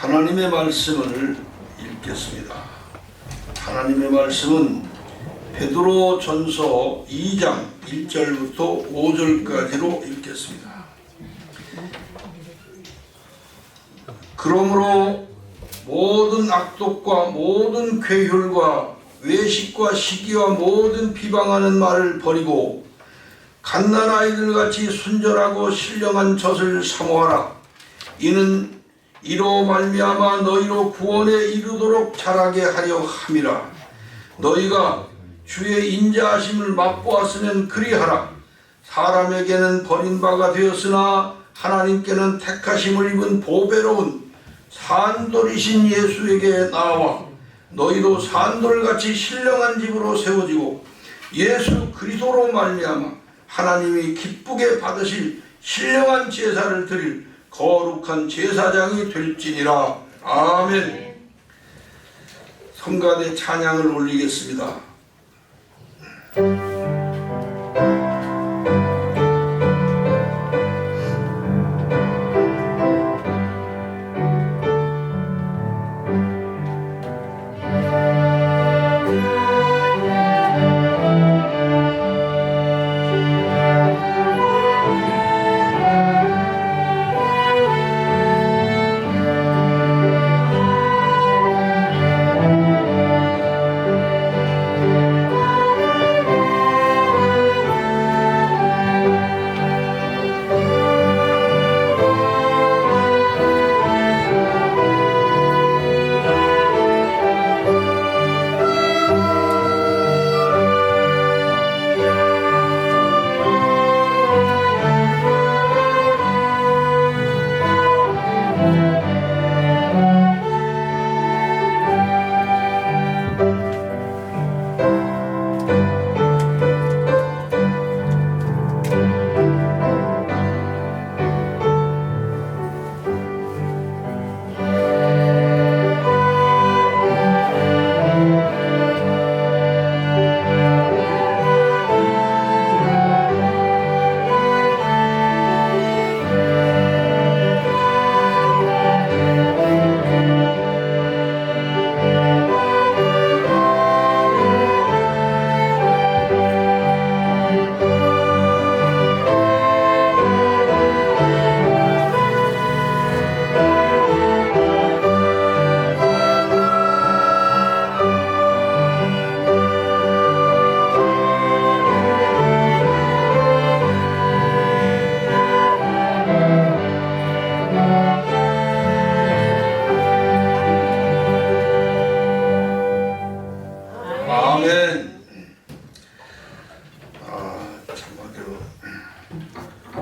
하나님의 말씀을 읽겠습니다. 하나님의 말씀은 베드로전서 2장 1절부터 5절까지로 읽겠습니다. 그러므로 모든 악독과 모든 괴혈과 외식과 시기와 모든 비방하는 말을 버리고 갓난아이들같이 순전하고 신령한 젖을 사모하라. 이는 이로 말미암아 너희로 구원에 이르도록 자라게 하려 함이라. 너희가 주의 인자하심을 맛보았으면 그리하라. 사람에게는 버림바가 되었으나 하나님께는 택하심을 입은 보배로운 산돌이신 예수에게 나와 너희도 산돌같이 신령한 집으로 세워지고 예수 그리스도로 말미암아 하나님이 기쁘게 받으실 신령한 제사를 드릴 거룩한 제사장이 될지니라. 아멘. 성가대 찬양을 올리겠습니다.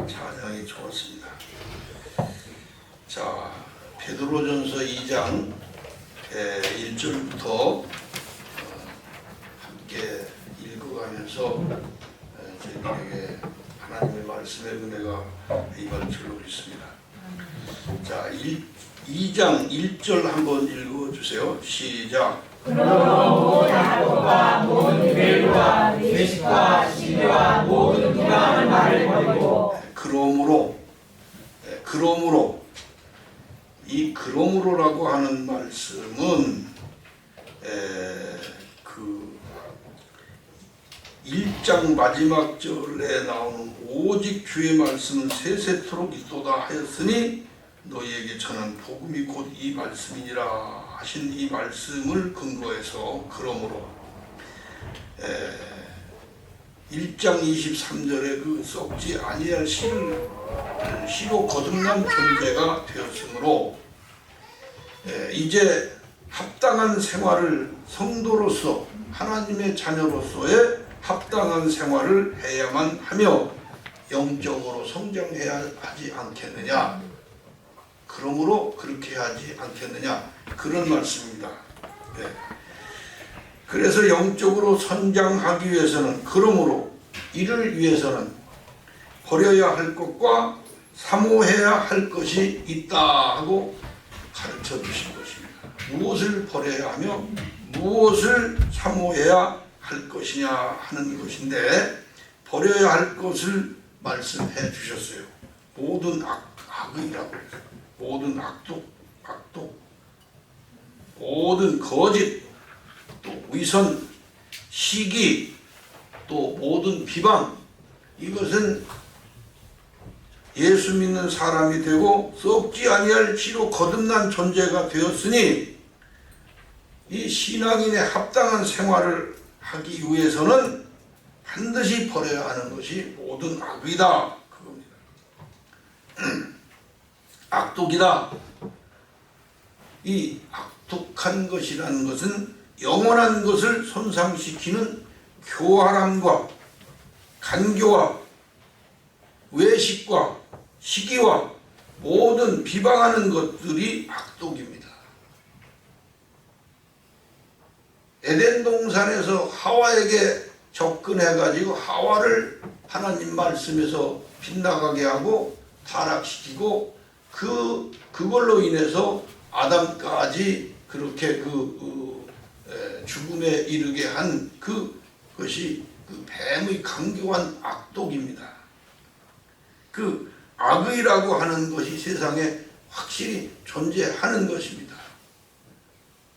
찬양이 좋았습니다. 자, 베드로전서 2장 1절부터 함께 읽어가면서 저희들에게 하나님의 말씀의 은혜가 임할 있습니다. 자, 2장 1절 한번 읽어주세요. 시작. 그러므로 모든 악독과 모든 괴로와 외식과 시기와 모든 비방하는 말을 버리고. 그러므로 이 그러므로라고 하는 말씀은 그 1장 마지막 절에 나오는 오직 주의 말씀은 세세토록 있도다 하였으니 너희에게 전한 복음이 곧 이 말씀이니라 하신 이 말씀을 근거해서 그러므로 1장 23절에 그 썩지 아니할 시로 거듭난 존재가 되었으므로 이제 합당한 생활을 성도로서 하나님의 자녀로서의 합당한 생활을 해야만 하며 영적으로 성장해야 하지 않겠느냐. 그러므로 그렇게 하지 않겠느냐, 그런 말씀입니다. 그래서 영적으로 성장하기 위해서는, 그러므로 이를 위해서는 버려야 할 것과 사모해야 할 것이 있다 하고 가르쳐 주신 것입니다. 무엇을 버려야 하며 무엇을 사모해야 할 것이냐 하는 것인데, 버려야 할 것을 말씀해 주셨어요. 모든 악의라고, 모든 악독, 모든 거짓, 또 위선, 시기, 또 모든 비방, 이것은 예수 믿는 사람이 되고 썩지 아니할 지로 거듭난 존재가 되었으니 이 신앙인의 합당한 생활을 하기 위해서는 반드시 버려야 하는 것이 모든 악이다, 그겁니다. 악독이다. 이 악독한 것이라는 것은 영원한 것을 손상시키는 교활함과 간교와 외식과 시기와 모든 비방하는 것들이 악독입니다. 에덴 동산에서 하와에게 접근해가지고 하와를 하나님 말씀에서 빗나가게 하고 타락시키고 그걸로 인해서 아담까지 그렇게 죽음에 이르게 한 그것이 그 뱀의 강교한 악독입니다. 그 악의라고 하는 것이 세상에 확실히 존재하는 것입니다.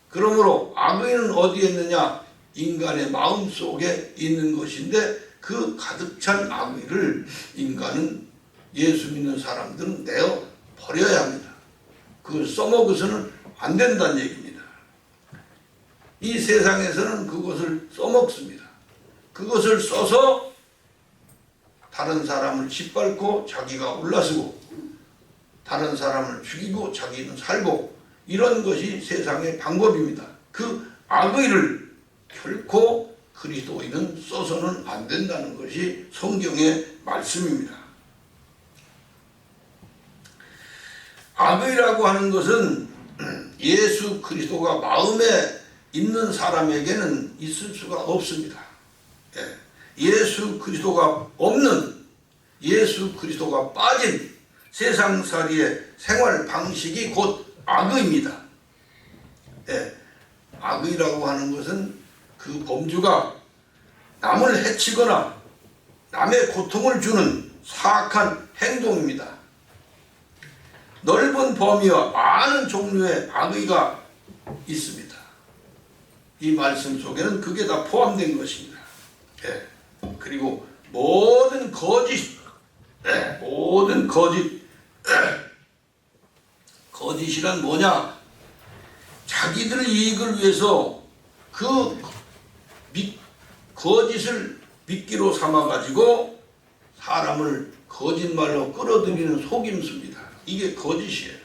그러므로 악의는 어디에 있느냐? 인간의 마음속에 있는 것인데 그 가득 찬 악의를 인간은, 예수 믿는 사람들은 내어 버려야 합니다. 그걸 써먹어서는 안 된다는 얘기입니다. 이 세상에서는 그것을 써먹습니다. 그것을 써서 다른 사람을 짓밟고 자기가 올라서고 다른 사람을 죽이고 자기는 살고, 이런 것이 세상의 방법입니다. 그 악의를 결코 그리스도인은 써서는 안 된다는 것이 성경의 말씀입니다. 악의라고 하는 것은 예수 그리스도가 마음에 있는 사람에게는 있을 수가 없습니다. 예수 그리스도가 없는, 예수 그리스도가 빠진 세상살이의 생활 방식이 곧 악의입니다. 악의라고 하는 것은 그 범주가 남을 해치거나 남의 고통을 주는 사악한 행동입니다. 넓은 범위와 많은 종류의 악의가 있습니다. 이 말씀 속에는 그게 다 포함된 것입니다. 그리고 모든 거짓, 모든 거짓, 거짓이란 뭐냐? 자기들 이익을 위해서 그 거짓을 미끼로 삼아가지고 사람을 거짓말로 끌어들이는 속임수입니다. 이게 거짓이에요.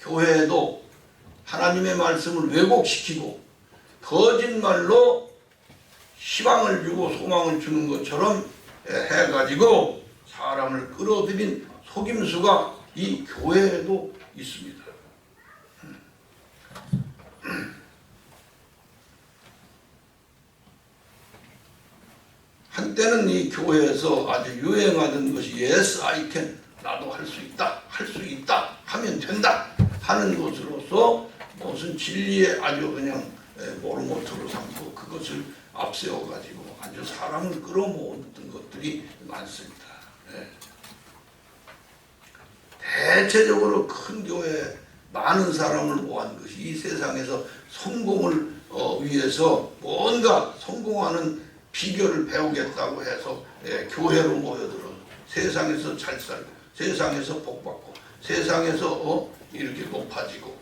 교회에도 하나님의 말씀을 왜곡시키고 거짓말로 희망을 주고 소망을 주는 것처럼 해가지고 사람을 끌어들인 속임수가 이 교회에도 있습니다. 한때는 이 교회에서 아주 유행하던 것이 Yes, I can, 나도 할 수 있다, 할 수 있다, 하면 된다 하는 것으로서 무슨 진리에 아주 그냥 모르모토로 삼고 그것을 앞세워가지고 아주 사람을 끌어모으는 것들이 많습니다. 대체적으로 큰 교회에 많은 사람을 모은 것이 이 세상에서 성공을 위해서 뭔가 성공하는 비결을 배우겠다고 해서 교회로 모여들어 세상에서 잘 살고 세상에서 복받고 세상에서 이렇게 높아지고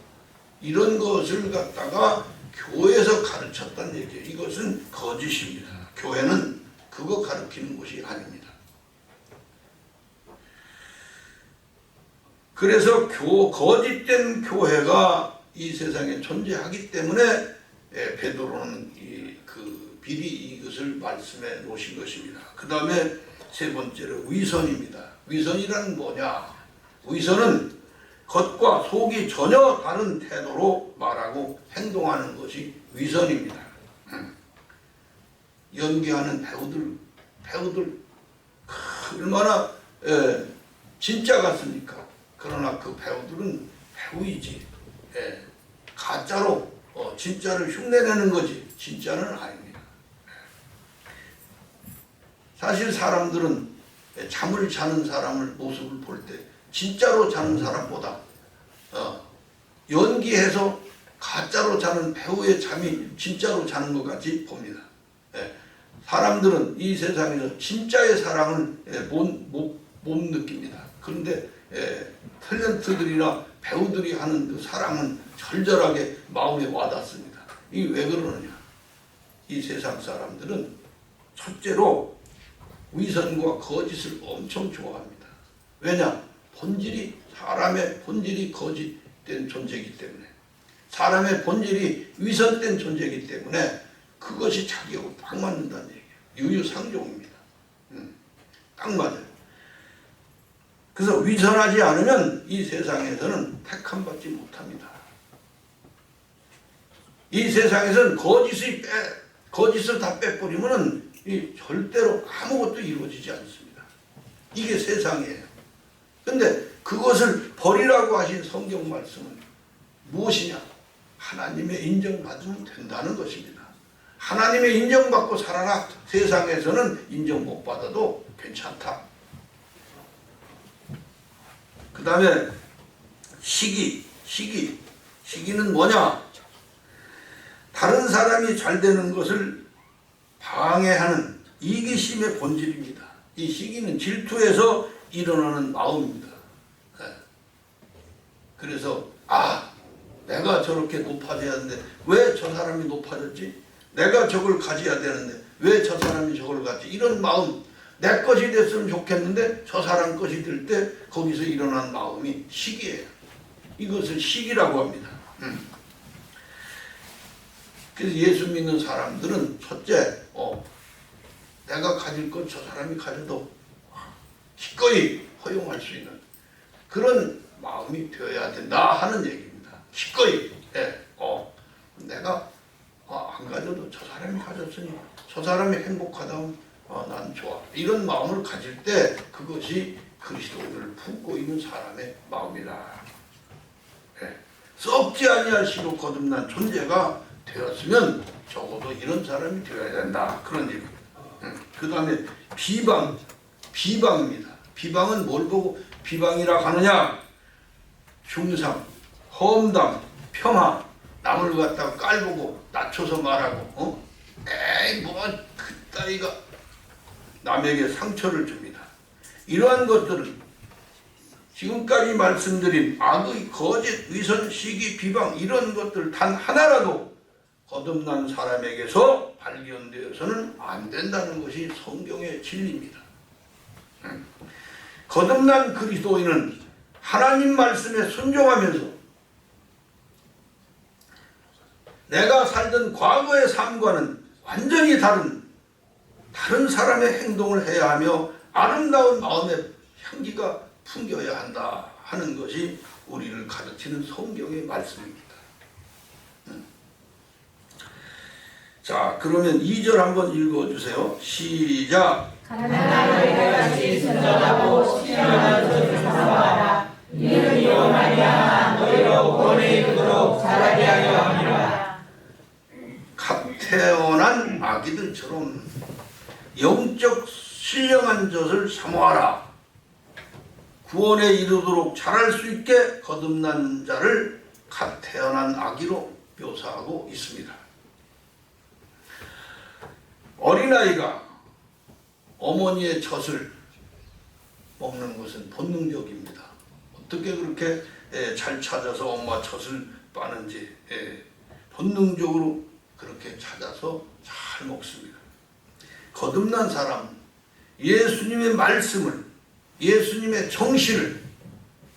이런 것을 갖다가 교회에서 가르쳤다는 얘기예요. 이것은 거짓입니다. 교회는 그거 가르치는 곳이 아닙니다. 그래서 거짓된 교회가 이 세상에 존재하기 때문에 베드로는 미리 이것을 말씀해 놓으신 것입니다. 그 다음에 세 번째로 위선입니다. 위선이란 뭐냐? 위선은 겉과 속이 전혀 다른 태도로 말하고 행동하는 것이 위선입니다. 연기하는 배우들 얼마나 진짜 같습니까? 그러나 그 배우들은 배우이지 가짜로 진짜를 흉내내는 거지 진짜는 아닙니다. 사실 사람들은 잠을 자는 사람을 모습을 볼 때 진짜로 자는 사람보다 연기해서 가짜로 자는 배우의 잠이 진짜로 자는 것 같이 봅니다. 예. 사람들은 이 세상에서 진짜의 사랑을 못 느낍니다. 그런데 탤런트들이나 배우들이 하는 그 사랑은 절절하게 마음에 와닿습니다. 이게 왜 그러느냐? 이 세상 사람들은 첫째로 위선과 거짓을 엄청 좋아합니다. 왜냐? 사람의 본질이 거짓된 존재이기 때문에, 사람의 본질이 위선된 존재이기 때문에 그것이 자기하고 딱 맞는다는 얘기예요. 유유상종입니다. 딱 맞아요. 그래서 위선하지 않으면 이 세상에서는 택함받지 못합니다. 이 세상에서는 거짓을 다 빼버리면 절대로 아무것도 이루어지지 않습니다. 이게 세상이에요. 근데 그것을 버리라고 하신 성경 말씀은 무엇이냐? 하나님의 인정받으면 된다는 것입니다. 하나님의 인정받고 살아라. 세상에서는 인정 못 받아도 괜찮다. 그 다음에 시기는 뭐냐? 다른 사람이 잘 되는 것을 방해하는 이기심의 본질입니다. 이 시기는 질투에서 일어나는 마음입니다. 그래서 내가 저렇게 높아져야 하는데 왜 저 사람이 높아졌지? 내가 저걸 가져야 되는데 왜 저 사람이 저걸 갖지? 이런 마음, 내 것이 됐으면 좋겠는데 저 사람 것이 될 때 거기서 일어난 마음이 시기예요. 이것을 시기라고 합니다. 그래서 예수 믿는 사람들은 첫째, 내가 가질 것 저 사람이 가져도 기꺼이 허용할 수 있는 그런 마음이 되어야 된다 하는 얘기입니다. 기꺼이. 내가 안 가져도 저 사람이 가졌으니 저 사람이 행복하다면 난 좋아. 이런 마음을 가질 때 그것이 그리스도를 품고 있는 사람의 마음이다. 썩지 아니할 시로 거듭난 존재가 되었으면 적어도 이런 사람이 되어야 된다. 그런 얘기입니다. 그 다음에 비방입니다. 비방은 뭘 보고 비방이라 하느냐? 중상, 험담, 폄하, 남을 갖다가 깔보고 낮춰서 말하고 그따위가 남에게 상처를 줍니다. 이러한 것들은 지금까지 말씀드린 악의, 거짓, 위선, 시기, 비방 이런 것들 단 하나라도 거듭난 사람에게서 발견되어서는 안 된다는 것이 성경의 진리입니다. 거듭난 그리스도인은 하나님 말씀에 순종하면서 내가 살던 과거의 삶과는 완전히 다른 사람의 행동을 해야 하며 아름다운 마음의 향기가 풍겨야 한다 하는 것이 우리를 가르치는 성경의 말씀입니다. 자, 그러면 2절 한번 읽어주세요. 시작. 하나님의 같이 순전하고 신령한 것을 사모하라. 이는 이로 말미암아 너희로 구원에 이르도록 자라게 하려 함이라. 갓 태어난 아기들처럼 영적 신령한 것을 사모하라. 구원에 이르도록 자랄 수 있게 거듭난 자를 갓 태어난 아기로 묘사하고 있습니다. 어린아이가 어머니의 젖을 먹는 것은 본능적입니다. 어떻게 그렇게 잘 찾아서 엄마 젖을 빠는지 본능적으로 그렇게 찾아서 잘 먹습니다. 거듭난 사람은 예수님의 말씀을, 예수님의 정신을,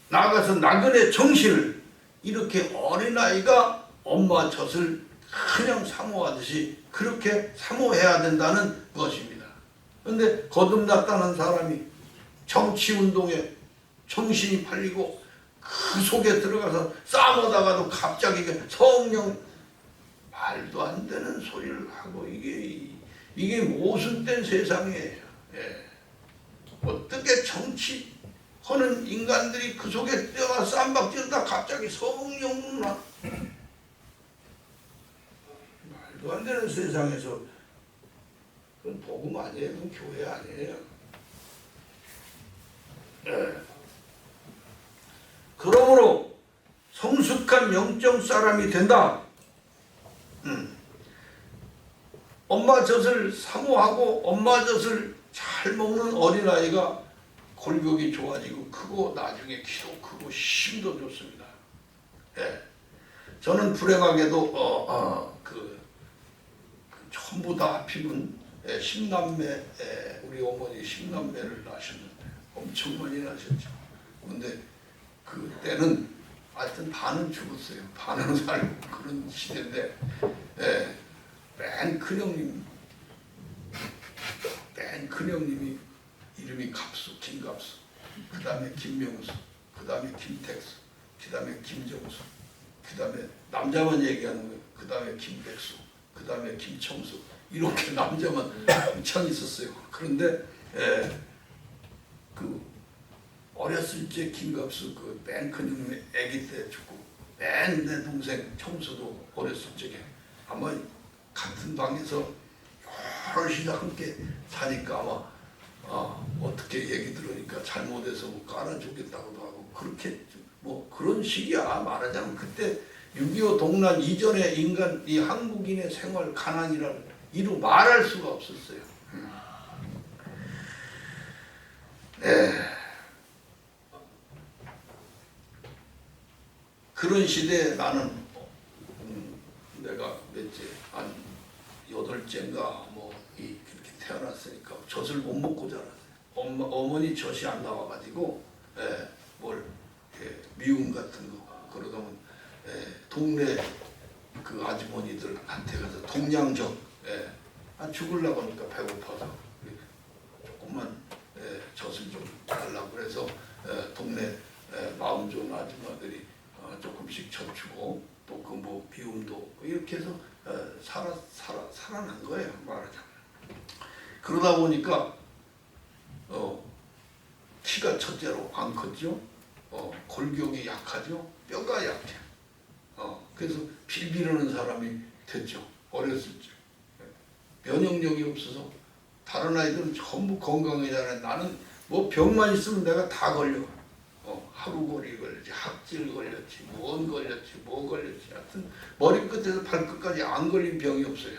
나아가서 나그네 정신을 이렇게 어린아이가 엄마 젖을 그냥 사모하듯이 그렇게 사모해야 된다는 것입니다. 그런데 거듭났다는 사람이 정치운동에 정신이 팔리고 그 속에 들어가서 싸우다가도 갑자기 성령 말도 안 되는 소리를 하고 이게 모순된 세상이에요. 어떻게 정치하는 인간들이 그 속에 뛰어가 쌈박질다 갑자기 성령 말도 안 되는 세상에서 그건 복음 아니에요. 그건 교회 아니에요. 그러므로 성숙한 영적 사람이 된다. 엄마 젖을 사모하고 엄마 젖을 잘 먹는 어린아이가 골격이 좋아지고 크고 나중에 키도 크고 힘도 좋습니다. 예. 저는 불행하게도 전부 다 하필은 10남매, 우리 어머니 10남매를 낳으셨는데 엄청 많이 낳으셨죠. 그런데 그때는 하여튼 반은 죽었어요. 반은 살고 그런 시대인데 맨 큰형님이 이름이 갑수, 김갑수, 그 다음에 김명수, 그 다음에 김택수, 그 다음에 김정수, 그 다음에 남자만 얘기하는 거예요. 그 다음에 김백수, 그 다음에 김청수, 이렇게 남자만 엄청 있었어요. 그런데 어렸을 때 김갑수 맨 큰 형님이 아기 때 죽고, 맨 내 동생 청수도 어렸을 적에 아마 같은 방에서 여럿이 함께 사니까 아마 어떻게 얘기 들으니까 잘못해서 뭐 깔아주겠다고도 하고 그렇게 뭐 그런 식이야. 말하자면 그때 6.25 동란 이전에 이 한국인의 생활 가난이라는 이루 말할 수가 없었어요. 네. 그런 시대에 나는 내가 몇째 한 8째인가 그렇게 태어났으니까 젖을 못 먹고 자랐어요. 어머니 젖이 안 나와가지고 미움 같은 거 그러다면 동네 그 아주머니들한테 가서 동양적 죽으려고 하니까 배고파서 조금만 젖을 좀 달라고 그래서 동네 마음 좋은 아줌마들이 조금씩 젖주고 또 그 뭐 비움도 이렇게 해서 살아난 거예요. 말하자면. 그러다 보니까 키가 첫째로 안 컸죠. 골격이 약하죠. 뼈가 약해. 그래서 빌비르는 사람이 됐죠. 어렸을 때. 면역력이 없어서 다른 아이들은 전부 건강하잖아요. 나는 뭐 병만 있으면 내가 다 걸려. 하루골이 걸렸지, 학질 걸렸지, 뭐 걸렸지. 하여튼 머리끝에서 발끝까지 안 걸린 병이 없어요.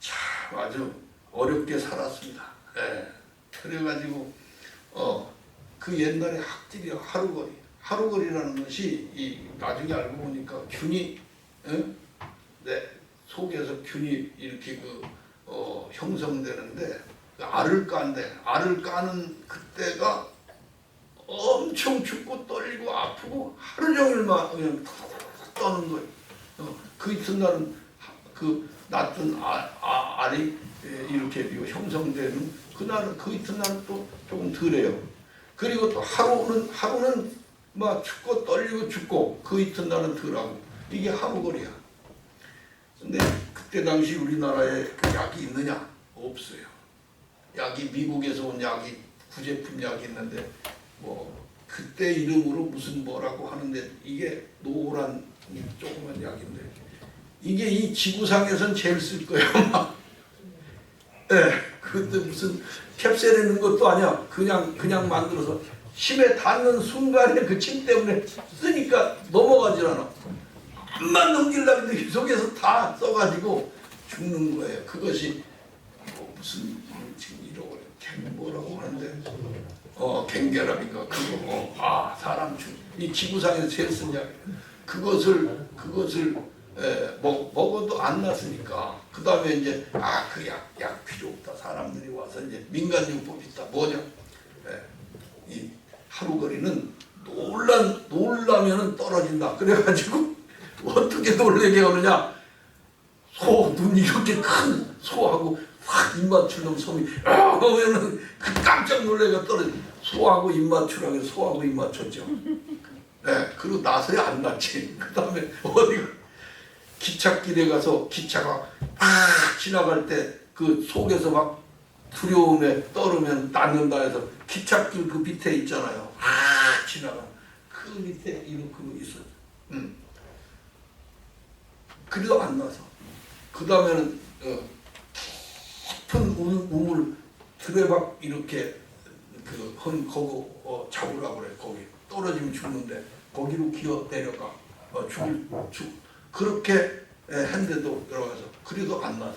참 아주 어렵게 살았습니다. 그래가지고 그 옛날에 학질이 하루골이라는 것이 나중에 알고 보니까 균이 속에서 균이 이렇게 형성되는데 알을 깐대. 알을 까는 그때가 엄청 춥고 떨리고 아프고 하루 종일만 그냥 떠는 거예요. 그 이튿날은 낳던 알이 이렇게 형성되는 그날은 그 이튿날은 또 조금 덜해요. 그리고 또 하루는 막 춥고 떨리고 춥고 그 이튿날은 덜하고 이게 하루거리야. 근데 그때 당시 우리나라에 그 약이 있느냐? 없어요. 약이 미국에서 온 약이 구제품 약이 있는데 그때 이름으로 무슨 뭐라고 하는데 이게 노란 조그만 약인데 이게 이 지구상에선 제일 쓸 거예요. 막. 그때 무슨 캡슐이는 것도 아니야. 그냥 만들어서 심에 닿는 순간에 그 침 때문에 쓰니까 넘어가질 않아. 한만 넘기려고 했는데 속에서 다 써가지고 죽는 거예요. 그것이 무슨 지금 이러고 뭐라고 하는데 갱결합인가 그거 사람 이 지구상에서 제일 쓴 약 그것을 먹어도 안 났으니까 그 다음에 이제 그 약 필요 없다. 사람들이 와서 이제 민간요법이 있다. 뭐냐? 이 하루거리는 놀라면은 떨어진다. 그래가지고 어떻게 놀래게 하느냐? 눈 이렇게 큰 소하고 확 입 맞추는 소리 하면은 깜짝 놀래가 떨어져. 소하고 입 맞추라고 해서 소하고 입 맞췄죠. 그리고 나서야 안 났지. 그 다음에 어디가 기찻길에 가서 기차가 팍 지나갈 때 그 속에서 막 두려움에 떨으면 낫는다 해서 기찻길 그 밑에 있잖아요. 팍 지나가 그 밑에 이렇게 있어요. 그래도 안 나서 그 다음에는 깊은 우물 드레박 이렇게 거기 잡으라고 그래. 거기 떨어지면 죽는데 거기로 기어 내려가 그렇게 했는데도 들어가서 그래도 안 나서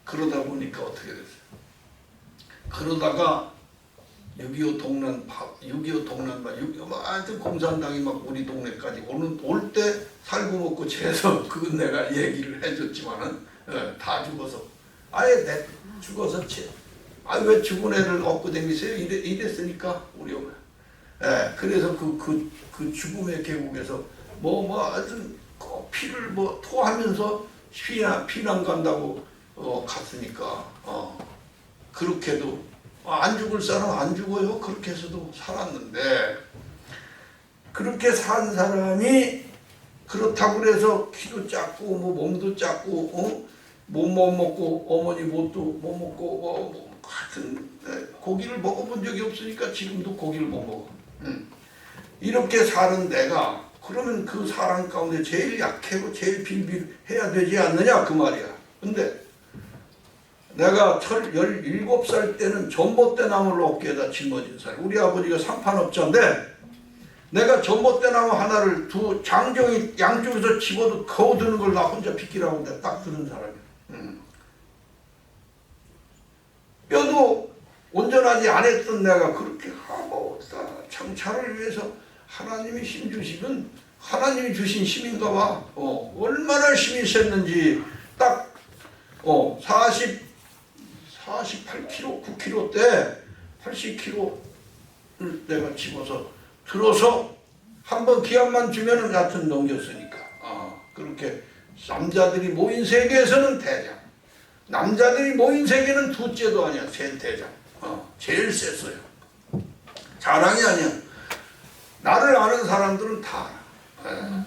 그러다 보니까 어떻게 됐어요? 그러다가 6.25 동남바, 6.25 하여튼 공산당이 막 우리 동네까지 올 때 살고 먹고 재서 그건 내가 얘기를 해줬지만은 다 죽어서 아예 죽어서 왜 죽은 애를 업고 다니세요? 이랬으니까 우리 엄마. 그래서 그 죽음의 계곡에서 하여튼 피를 토하면서 피난 간다고 갔으니까 그렇게도 안 죽을 사람 안 죽어요. 그렇게 해서도 살았는데 그렇게 산 사람이 그렇다고 그래서 키도 작고 몸도 작고 못 먹고 어머니 뭣도 못 먹고 하여튼 고기를 먹어본 적이 없으니까 지금도 고기를 못 먹어. 이렇게 사는 내가 그러면 그 사람 가운데 제일 약하고 제일 빌빌해야 되지 않느냐 그 말이야. 근데 내가 17살 때는 전봇대 나무를 어깨에다 짊어진 사람. 우리 아버지가 상판업자인데 내가 전봇대 나무 하나를 장정이 양쪽에서 집어도 거우 드는 걸 나 혼자 비키라고 내가 딱 드는 사람이야. 뼈도 온전하지 않았던 내가 그렇게 하고 장차를 위해서 하나님이 힘 주시면 하나님이 주신 힘인가 봐. 얼마나 힘이 셌는지 딱 48kg, 9kg 때 80kg를 내가 집어서 들어서 한번 기합만 주면은 하여튼 넘겼으니까. 그렇게 남자들이 모인 세계에서는 대장. 남자들이 모인 세계는 둘째도 아니야. 제일 대장. 제일 셌어요. 자랑이 아니야. 나를 아는 사람들은 다 알아.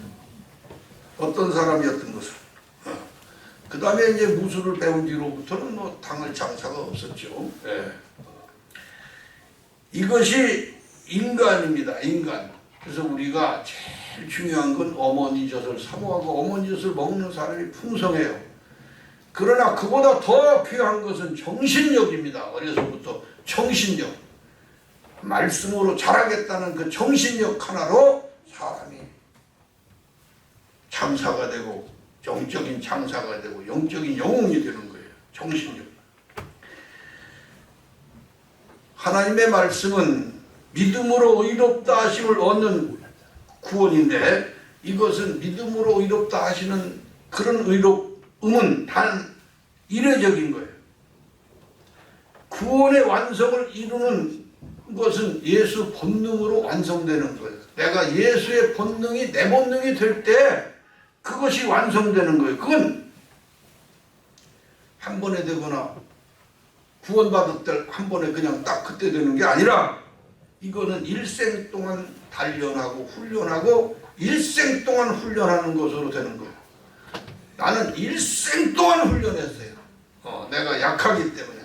어떤 사람이었던 것을. 그 다음에 이제 무술을 배운 뒤로부터는 당할 장사가 없었죠. 이것이 인간입니다. 인간. 그래서 우리가 제일 중요한 건 어머니 젖을 사모하고 어머니 젖을 먹는 사람이 풍성해요. 그러나 그보다 더 귀한 것은 정신력입니다. 어려서부터 정신력. 말씀으로 자라겠다는 그 정신력 하나로 사람이 장사가 되고 영적인 장사가 되고 영적인 영웅이 되는 거예요. 정신력. 하나님의 말씀은 믿음으로 의롭다 하심을 얻는 구원인데 이것은 믿음으로 의롭다 하시는 그런 의로움은 단 이례적인 거예요. 구원의 완성을 이루는 것은 예수 본능으로 완성되는 거예요. 내가 예수의 본능이 내 본능이 될 때 그것이 완성되는 거예요. 그건 한 번에 되거나 구원받을 때 한 번에 그냥 딱 그때 되는 게 아니라 이거는 일생 동안 단련하고 훈련하고 일생 동안 훈련하는 것으로 되는 거예요. 나는 일생 동안 훈련했어요. 내가 약하기 때문에.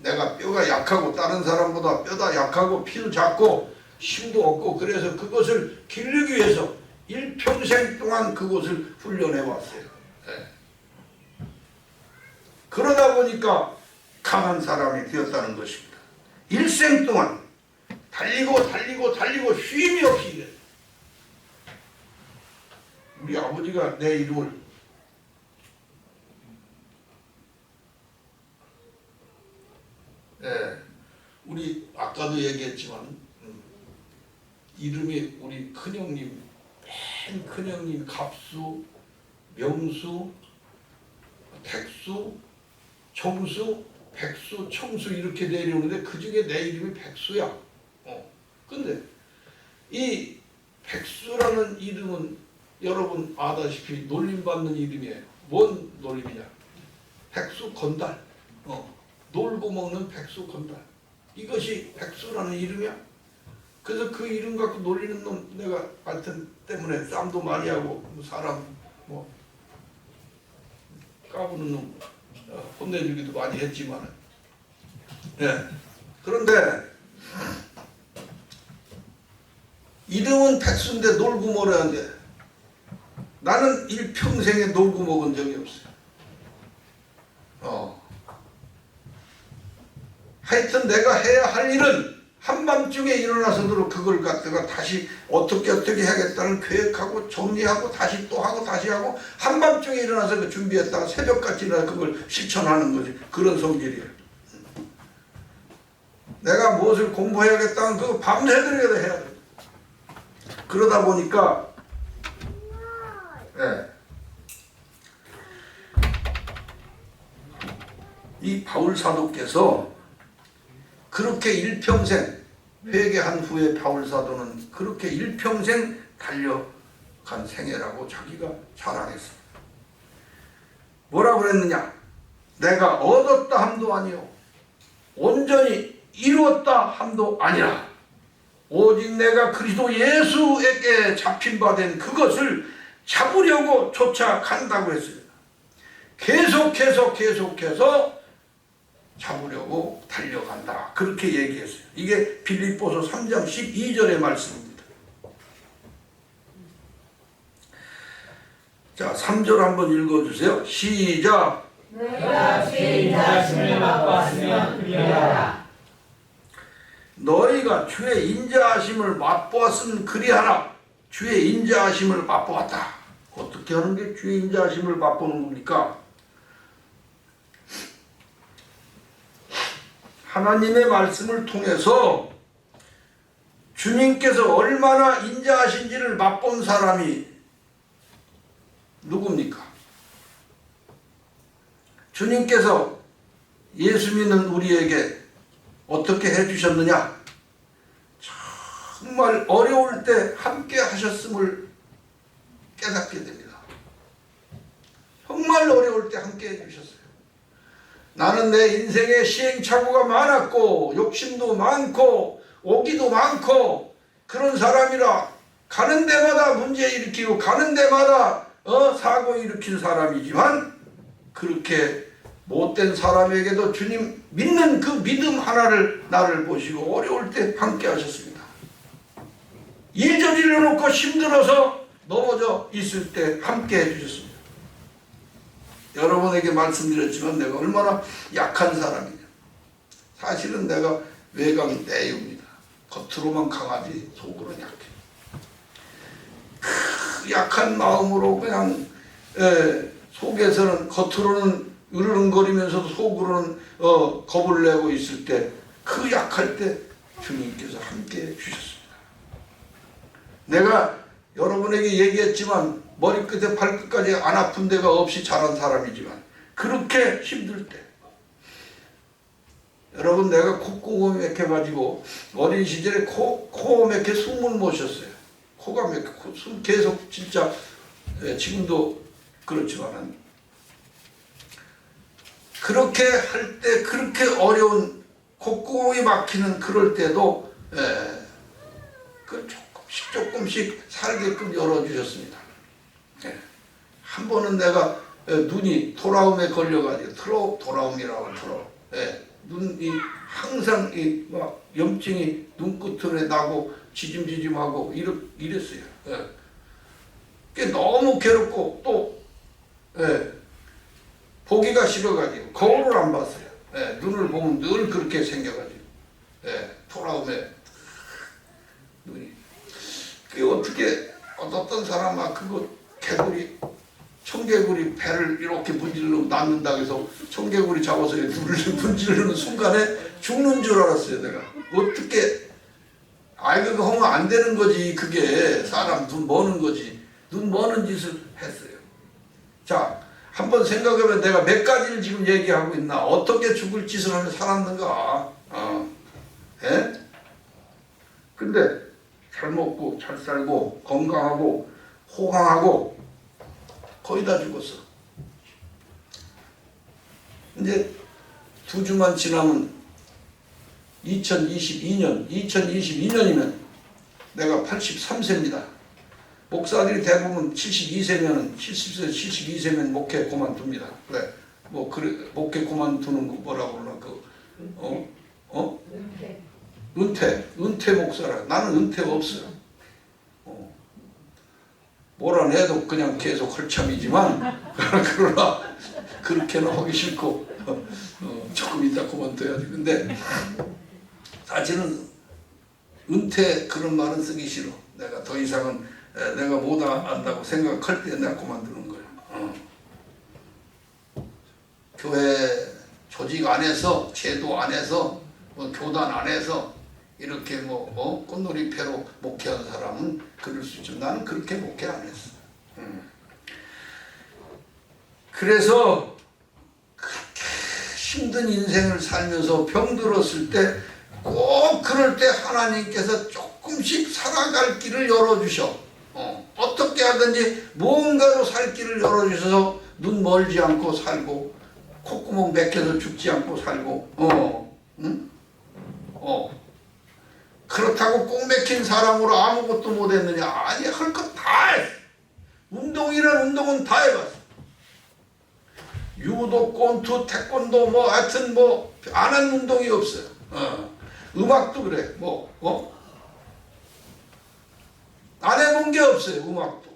내가 뼈가 약하고 다른 사람보다 뼈가 약하고 피도 작고 힘도 없고 그래서 그것을 기르기 위해서 일평생 동안 그것을 훈련해 왔어요. 그러다 보니까 강한 사람이 되었다는 것입니다. 일생 동안 달리고 쉼이 없이 일해요. 우리 아버지가 내 이름을 우리 아까도 얘기했지만 이름이 우리 큰형님, 맨 큰형님 갑수, 명수, 백수, 청수, 백수, 청수 이렇게 내려오는데 그 중에 내 이름이 백수야. 근데 이 백수라는 이름은 여러분 아다시피 놀림받는 이름이에요. 뭔 놀림이냐? 백수 건달. 놀고 먹는 백수 건달. 이것이 백수라는 이름이야. 그래서 그 이름 갖고 놀리는 놈 내가 하여튼 때문에 싸움도 많이 하고 사람 까부는 놈 혼내주기도 많이 했지만 그런데 이름은 백수인데 놀고 먹었는데 나는 일평생에 놀고 먹은 적이 없어요. 하여튼 있는 내가 해야 할 일은 한밤중에 일어나서도 그걸 갖다가 다시 어떻게 해야겠다는 계획하고 정리하고 다시 또 하고 다시 하고 한밤중에 일어나서 그 준비했다가 새벽까지 일어나 그걸 실천하는 거지. 그런 성질이에요. 내가 무엇을 공부해야겠다는 그거 밤새도록 해야 돼. 그러다 보니까 이 바울 사도께서 그렇게 일평생 회개한 후에 바울 사도는 그렇게 일평생 달려간 생애라고 자기가 자랑했습니다. 뭐라고 그랬느냐? 내가 얻었다 함도 아니요 온전히 이루었다 함도 아니라 오직 내가 그리스도 예수에게 잡힌 바 된 그것을 잡으려고 쫓아간다고 했습니다. 계속해서 잡으려고 달려간다. 그렇게 얘기했어요. 이게 빌립보서 3장 12절의 말씀입니다. 자, 3절 한번 읽어주세요. 시작. 내가 주의 인자하심을 맛보았으면 그리하라. 너희가 주의 인자하심을 맛보았으면 그리하라. 주의 인자하심을 맛보았다. 어떻게 하는 게 주의 인자하심을 맛보는 겁니까? 하나님의 말씀을 통해서 주님께서 얼마나 인자하신지를 맛본 사람이 누굽니까? 주님께서 예수 믿는 우리에게 어떻게 해주셨느냐? 정말 어려울 때 함께 하셨음을 깨닫게 됩니다. 정말 어려울 때 함께 해주셨어요. 나는 내 인생에 시행착오가 많았고 욕심도 많고 오기도 많고 그런 사람이라 가는 데마다 문제 일으키고 가는 데마다 사고 일으킨 사람이지만 그렇게 못된 사람에게도 주님 믿는 그 믿음 하나를 나를 보시고 어려울 때 함께 하셨습니다. 일저지를 놓고 힘들어서 넘어져 있을 때 함께 해주셨습니다. 여러분에게 말씀드렸지만 내가 얼마나 약한 사람이냐. 사실은 내가 외곽이 내유입니다. 겉으로만 강하지 속으로는 약해. 그 약한 마음으로 그냥 속에서는 겉으로는 으르렁거리면서도 속으로는 겁을 내고 있을 때 그 약할 때 주님께서 함께 해주셨습니다. 내가 여러분에게 얘기했지만 머리끝에 발끝까지 안 아픈 데가 없이 자란 사람이지만 그렇게 힘들 때 여러분 내가 콧구멍이 맥혀가지고 어린 시절에 코 맥혀 숨을 못 쉬었어요. 코가 맥혀 숨 계속 진짜 지금도 그렇지만은 그렇게 할 때 그렇게 어려운 콧구멍이 막히는 그럴 때도 그 조금씩 살게끔 열어주셨습니다. 한 번은 내가 눈이 도라움에 걸려가지고 도라움이라고 눈이 항상 막 염증이 눈끝에 나고 지짐지짐하고 이랬어요. 그게 너무 괴롭고 또 보기가 싫어가지고 거울을 안 봤어요. 눈을 보면 늘 그렇게 생겨가지고 도라움에 눈이 그게 어떻게 어떤 사람아 그거 청개구리 배를 이렇게 문지르고 낳는다고 해서 청개구리 잡아서 눈을 문지르는 순간에 죽는 줄 알았어요. 내가 어떻게 그거 하면 안 되는 거지. 그게 사람 눈 머는 거지. 눈 머는 짓을 했어요. 자, 한번 생각해보면 내가 몇 가지를 지금 얘기하고 있나. 어떻게 죽을 짓을 하며 살았는가. 근데 잘 먹고 잘 살고 건강하고 호강하고 거의 다 죽었어. 이제 2주만 지나면 2022년이면 내가 83세입니다. 목사들이 대부분 70세 목회 그만둡니다. 왜? 목회 그만두는 거 뭐라고 그러나 은퇴 목사라. 나는 은퇴 없어요. 몰아내도 그냥 계속 헐참이지만 그러나 그렇게는 하기 싫고 조금 이따 그만둬야지. 근데 사실은 은퇴 그런 말은 쓰기 싫어. 내가 더 이상은 내가 못 안다고 생각할 때 내가 그만두는 거야. 교회 조직 안에서, 제도 안에서, 뭐 교단 안에서 이렇게 뭐 꽃놀이패로 목회한 사람은 그럴 수 있죠. 나는 그렇게 목회 안 했어. 그래서 그렇게 힘든 인생을 살면서 병들었을 때 꼭 그럴 때 하나님께서 조금씩 살아갈 길을 열어주셔. 어떻게 하든지 뭔가로 살 길을 열어주셔서 눈 멀지 않고 살고 콧구멍 맥혀서 죽지 않고 살고 그렇다고 꼭 맥힌 사람으로 아무것도 못했느냐? 아니, 할 것 다 했어. 운동이란 운동은 다 해봤어. 유도, 권투, 태권도 뭐 하여튼 뭐 안 한 운동이 없어요. 음악도 그래. 안 해본 게 없어요. 음악도.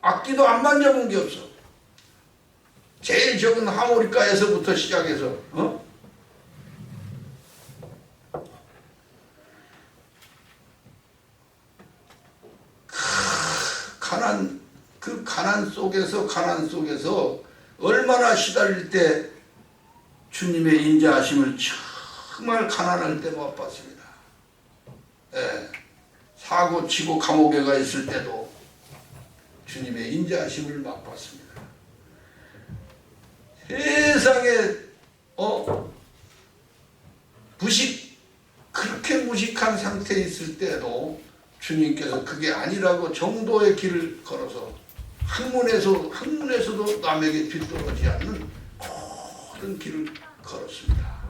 악기도 안 만져본 게 없어. 제일 적은 하모니카에서부터 시작해서 가난 속에서 얼마나 시달릴 때 주님의 인자하심을 정말 가난할 때 맛봤습니다. 사고 치고 감옥에 가 있을 때도 주님의 인자하심을 맛봤습니다. 세상에 그렇게 무식한 상태에 있을 때도 주님께서 그게 아니라고 정도의 길을 걸어서 학문에서도 남에게 뒤떨어지지 않는 모든 길을 걸었습니다.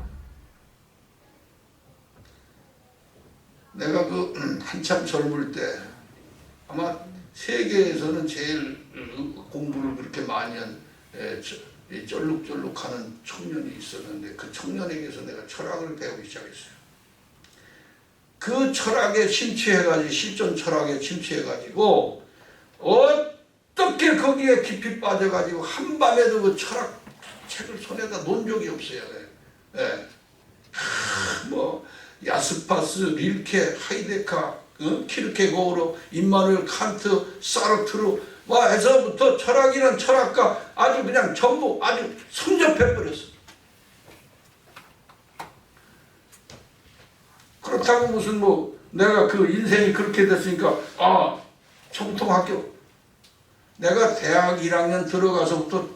내가 한참 젊을 때 아마 세계에서는 제일 공부를 그렇게 많이 한 쩔룩쩔룩하는 청년이 있었는데 그 청년에게서 내가 철학을 배우기 시작했어요. 그 철학에 침투해가지고 실존 철학에 침투해가지고 어떻게 거기에 깊이 빠져가지고 한밤에도 그 철학 책을 손에다 놓은 적이 없어요. 뭐 야스파스, 릴케, 하이데카, 키르케고르, 임마누엘 칸트, 사르트르 뭐 해서부터 철학이란 철학가 아주 그냥 전부 아주 선접해버렸어. 그렇다고 무슨 내가 그 인생이 그렇게 됐으니까 청통학교 내가 대학 1학년 들어가서부터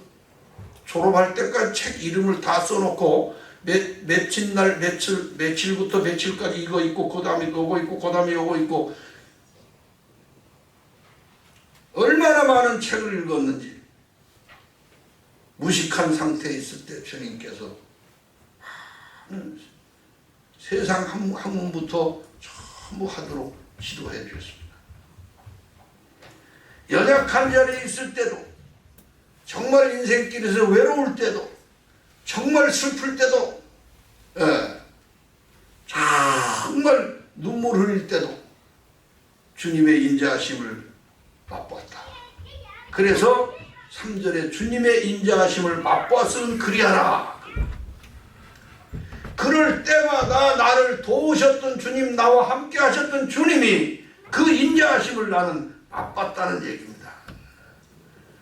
졸업할 때까지 책 이름을 다 써놓고 며칠부터 며칠까지 이거 있고 그 다음에 요거 있고 그 다음에 요거 있고 얼마나 많은 책을 읽었는지 무식한 상태에 있을 때 주님께서 세상 학문부터 전부 하도록 지도해 주셨습니다. 연약한 자리에 있을 때도 정말 인생길에서 외로울 때도 정말 슬플 때도 정말 눈물 흘릴 때도 주님의 인자하심을 맛보았다. 그래서 3절에 주님의 인자하심을 맛보았으면 그리하라. 그럴 때마다 나를 도우셨던 주님, 나와 함께 하셨던 주님이 그 인자하심을 나는 맛봤다는 얘기입니다.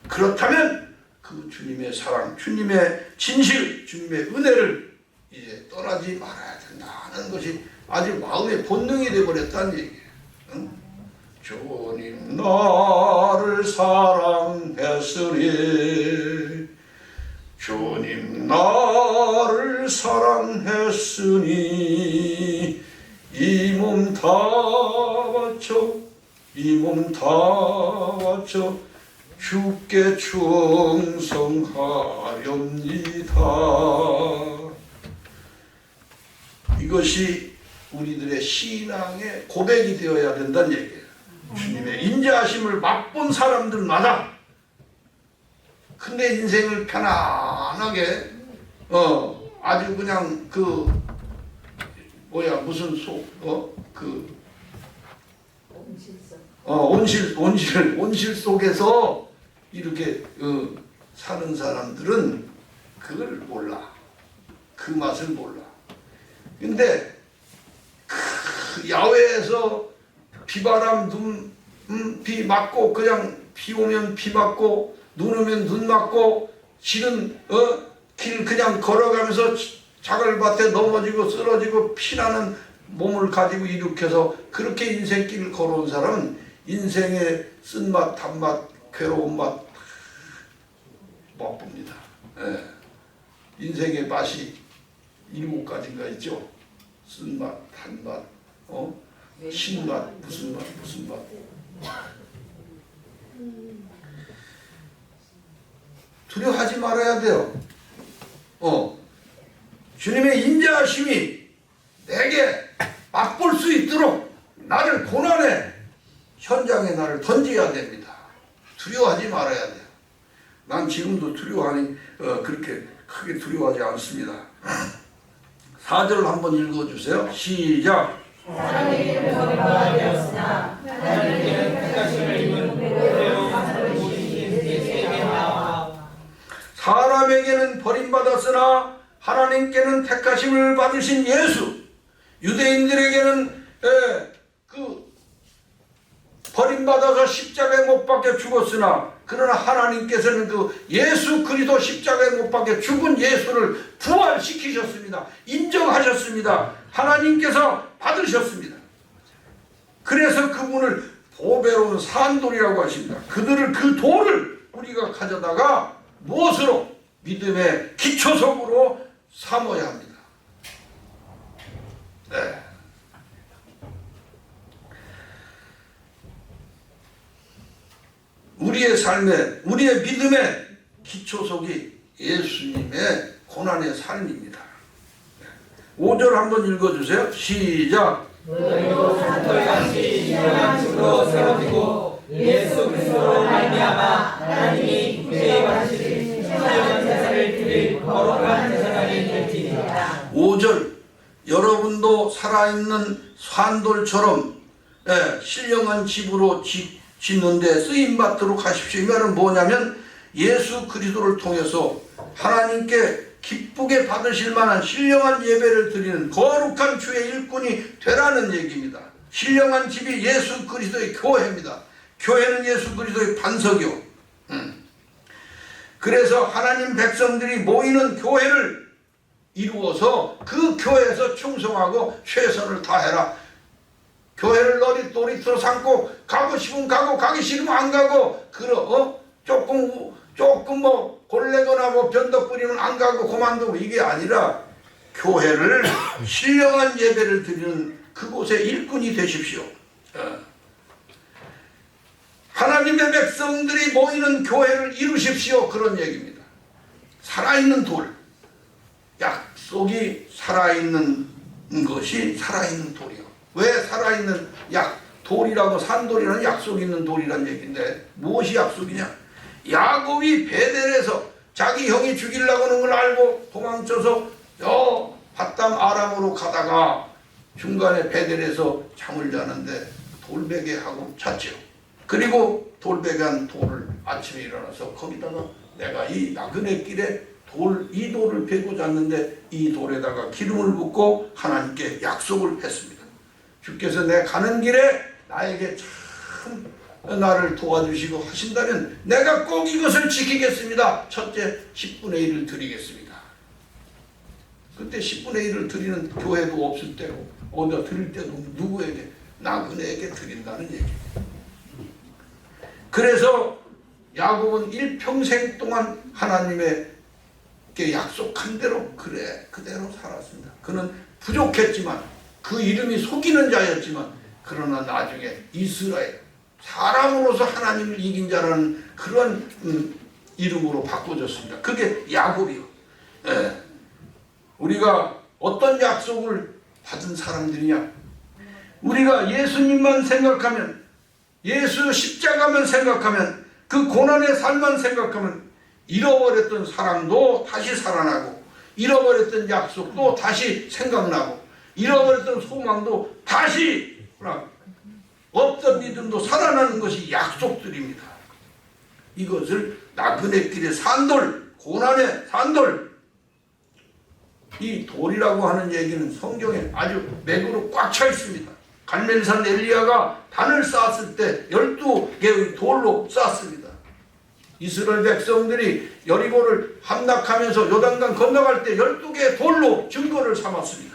그렇다면 그 주님의 사랑, 주님의 진실, 주님의 은혜를 이제 떠나지 말아야 된다는 것이 아주 마음의 본능이 되어버렸다는 얘기예요. 주님 나를 사랑했으니 주님 나를 사랑했으니 이 몸 다 바쳐 주께 충성하렵니다. 이것이 우리들의 신앙의 고백이 되어야 된다는 얘기예요. 주님의 인자하심을 맛본 사람들마다 근데 인생을 편안하게 아주 그냥 무슨 온실 속에서 이렇게 사는 사람들은 그걸 몰라. 그 맛을 몰라. 근데 그 야외에서 비바람, 비 맞고, 그냥 비 오면 비 맞고, 눈 오면 눈 맞고, 지는 길 그냥 걸어가면서 자갈밭에 넘어지고 쓰러지고 피나는 몸을 가지고 일으켜서 그렇게 인생길을 걸어온 사람은 인생의 쓴맛, 단맛, 괴로운 맛 맛봅니다. 예. 인생의 맛이 7가지인가 있죠. 쓴맛, 단맛, 신맛, 무슨 맛. 두려워하지 말아야 돼요. 주님의 인자하심이 내게 맛볼 수 있도록 나를 고난의 현장에 나를 던져야 됩니다. 두려워하지 말아야 돼요. 난 지금도 두려워하니 그렇게 크게 두려워하지 않습니다. 4절 한번 읽어주세요. 시작. 사람에게는 버림받아 되었으나 하나님께는 택하심을 입은 그대로 부르시는 제게 나와. 사람에게는 버림받았으나 하나님께는 택하심을 받으신 예수. 유대인들에게는 버림받아서 십자가에 못 박혀 죽었으나 그러나 하나님께서는 그 예수 그리스도 십자가에 못 박혀 죽은 예수를 부활시키셨습니다. 인정하셨습니다. 하나님께서 받으셨습니다. 그래서 그분을 보배로운 산돌이라고 하십니다. 그 돌을 우리가 가져다가 무엇으로? 믿음의 기초석으로 삼아야 합니다. 네. 우리의 삶에, 우리의 믿음의 기초석이 예수님의 고난의 삶입니다. 5절 한번 읽어주세요. 시작. 너희도 산돌같이 신령한 집으로 세워지고 예수 그리스도로 말미암아 하나님이 구제에 받으실 신령한 제사를 드릴 거룩한 제사장이 될지니라. 5절. 여러분도 살아있는 산돌처럼 신령한 집으로 짓는데 쓰임받도록 하십시오. 이 말은 뭐냐면 예수 그리스도를 통해서 하나님께 기쁘게 받으실 만한 신령한 예배를 드리는 거룩한 주의 일꾼이 되라는 얘기입니다. 신령한 집이 예수 그리스도의 교회입니다. 교회는 예수 그리스도의 반석이요. 그래서 하나님 백성들이 모이는 교회를 이루어서 그 교회에서 충성하고 최선을 다해라. 교회를 놀이터로 삼고 가고 싶으면 가고 가기 싫으면 안 가고 조금 뭐 골래거나 뭐 변덕 부리면 안 가고 그만두고 이게 아니라 교회를 신령한 예배를 드리는 그곳의 일꾼이 되십시오. 하나님의 백성들이 모이는 교회를 이루십시오. 그런 얘기입니다. 살아있는 돌, 약속이 살아있는 것이 살아있는 돌이요. 왜 살아있는 돌이라고 산돌이라는 약속 있는 돌이란 얘기인데 무엇이 약속이냐? 야곱이 베델에서 자기 형이 죽이려고 하는 걸 알고 도망쳐서 밧담 아람으로 가다가 중간에 베델에서 잠을 자는데 돌베개하고 잤죠. 그리고 돌베개한 돌을 아침에 일어나서 거기다가 내가 이 나그네 길에 이 돌을 베고 잤는데 이 돌에다가 기름을 붓고 하나님께 약속을 했습니다. 주께서 내 가는 길에 나에게 참 나를 도와주시고 하신다면 내가 꼭 이것을 지키겠습니다. 첫째 10분의 1을 드리겠습니다. 그때 10분의 1을 드리는 교회도 없을 때고 어디다 드릴 때도 누구에게? 나그네에게 드린다는 얘기입니다. 그래서 야곱은 일평생 동안 하나님의 약속한 대로 그대로 살았습니다. 그는 부족했지만 그 이름이 속이는 자였지만 그러나 나중에 이스라엘 사람으로서 하나님을 이긴 자라는 그런 이름으로 바꿔줬습니다. 그게 야곱이요. 우리가 어떤 약속을 받은 사람들이냐? 우리가 예수님만 생각하면, 예수 십자가만 생각하면, 그 고난의 삶만 생각하면 잃어버렸던 사랑도 다시 살아나고, 잃어버렸던 약속도 다시 생각나고, 잃어버렸던 소망도 다시 없던 믿음도 살아나는 것이 약속들입니다. 이것을 나그네길의 산돌, 고난의 산돌, 이 돌이라고 하는 얘기는 성경에 아주 맥으로 꽉 차 있습니다. 갈멜산 엘리야가 단을 쌓았을 때 12개의 돌로 쌓았습니다. 이스라엘 백성들이 여리고를 함락하면서 요단강 건너갈 때 12개의 돌로 증거를 삼았습니다.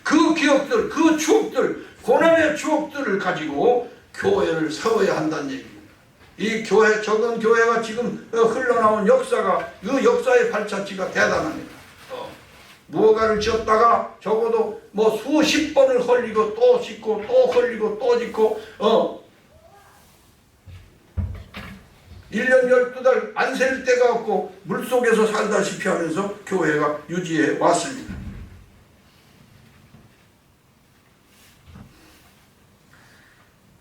그 기억들, 그 추억들, 고난의 추억들을 가지고 교회를 세워야 한다는 얘기입니다. 이 교회, 적은 교회가 지금 흘러나온 역사가, 그 역사의 발자취가 대단합니다. 무언가를 지었다가 적어도 뭐 수십 번을 걸리고 또 짓고 또 걸리고 또 짓고 1년 12달 안 셀 데가 없고 물속에서 살다시피 하면서 교회가 유지해 왔습니다.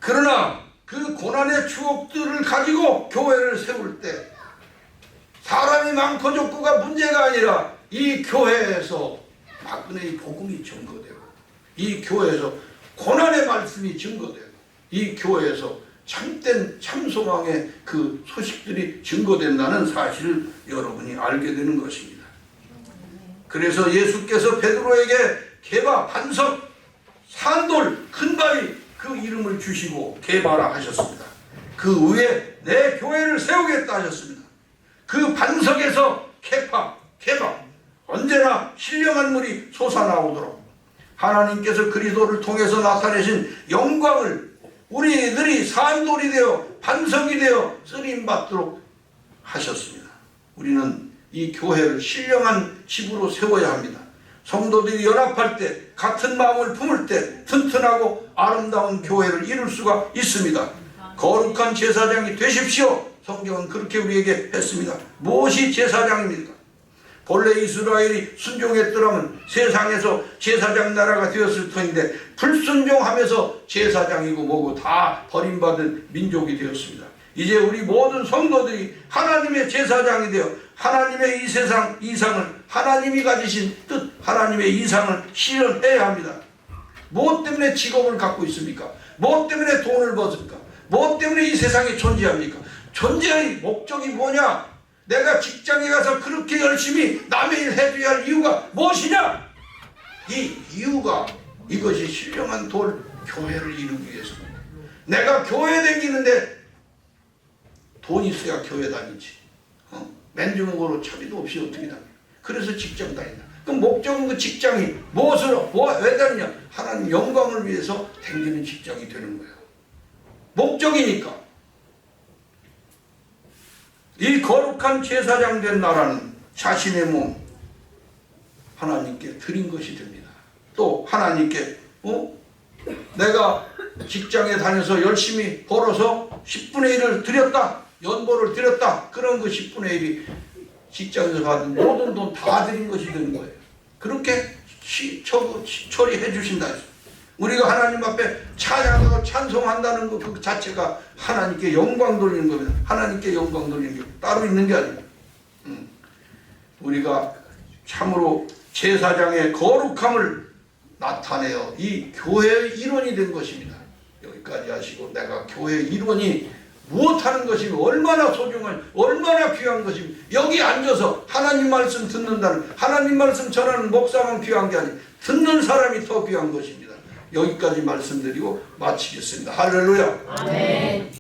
그러나 그 고난의 추억들을 가지고 교회를 세울 때 사람이 많고 적고가 문제가 아니라 이 교회에서 나그네의 복음이 증거되고, 이 교회에서 고난의 말씀이 증거되고, 이 교회에서 참된 참소망의 그 소식들이 증거된다는 사실을 여러분이 알게 되는 것입니다. 그래서 예수께서 베드로에게 개바, 반석, 산돌, 큰 바위 그 이름을 주시고 개바라 하셨습니다. 그 위에 내 교회를 세우겠다 하셨습니다. 그 반석에서 개파, 개바 언제나 신령한 물이 솟아나오도록 하나님께서 그리스도를 통해서 나타내신 영광을 우리들이 산돌이 되어 반석이 되어 쓰임받도록 하셨습니다. 우리는 이 교회를 신령한 집으로 세워야 합니다. 성도들이 연합할 때, 같은 마음을 품을 때 튼튼하고 아름다운 교회를 이룰 수가 있습니다. 거룩한 제사장이 되십시오. 성경은 그렇게 우리에게 했습니다. 무엇이 제사장입니까? 본래 이스라엘이 순종했더라면 세상에서 제사장 나라가 되었을 터인데 불순종하면서 제사장이고 뭐고 다 버림받은 민족이 되었습니다. 이제 우리 모든 성도들이 하나님의 제사장이 되어 하나님의 이 세상 이상을, 하나님이 가지신 뜻, 하나님의 이상을 실현해야 합니다. 무엇 때문에 직업을 갖고 있습니까? 무엇 때문에 돈을 버습니까? 무엇 때문에 이 세상에 존재합니까? 존재의 목적이 뭐냐? 내가 직장에 가서 그렇게 열심히 남의 일 해줘야 할 이유가 무엇이냐? 이 이유가 이것이 신령한 돌 교회를 이루기 위해서입니다. 내가 교회 다니는데 돈 있어야 교회 다니지. 맨주먹으로 차비도 없이 어떻게 다녀? 그래서 직장 다닌다. 그럼 목적은 그 직장이 무엇으로, 왜 다니냐? 하나님 영광을 위해서 다니는 직장이 되는 거예요. 목적이니까. 이 거룩한 제사장 된 나라는 자신의 몸 하나님께 드린 것이 됩니다. 또 하나님께 내가 직장에 다녀서 열심히 벌어서 10분의 1을 드렸다, 연보를 드렸다, 그런 그 10분의 1이 직장에서 받은 모든 돈 다 드린 것이 되는 거예요. 그렇게 처리해 주신다 해서 우리가 하나님 앞에 찬양하고 찬송한다는 것 그 자체가 하나님께 영광 돌리는 겁니다. 하나님께 영광 돌리는 게 따로 있는 게 아닙니다. 우리가 참으로 제사장의 거룩함을 나타내어 이 교회의 일원이 된 것입니다. 여기까지 하시고 내가 교회의 일원이 무엇하는 것이며 얼마나 소중한, 얼마나 귀한 것이며 여기 앉아서 하나님 말씀 듣는다는, 하나님 말씀 전하는 목사만 귀한 게 아니라 듣는 사람이 더 귀한 것입니다. 여기까지 말씀드리고 마치겠습니다. 할렐루야. 아멘.